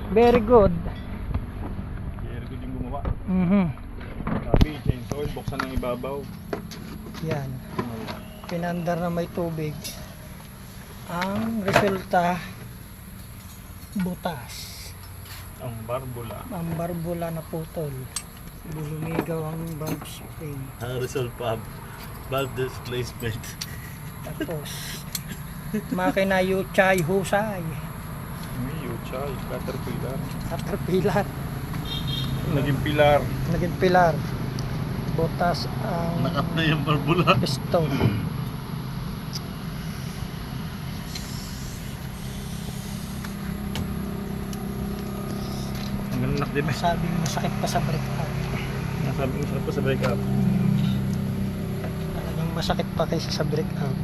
Very good. Very good yung gumawa. Sabi, chainsaw, buksan ng ibabaw. Yan. Pinandar na may tubig. Ang resulta, butas. Ang barbula. Ang barbula na putol. Bulumigaw ang valve spring. Ang result pa, valve displacement. Tapos, makina yuchay husay. May yuchay, caterpillar. Caterpillar. Naging pilar. Naging pilar. Butas ang Nakap na yung barbula. piston. Ang ganak din eh. Masabing masakit pa sa brake pad. Nasabi mo sa break up. Talagang masakit pa kaysa sa brake out.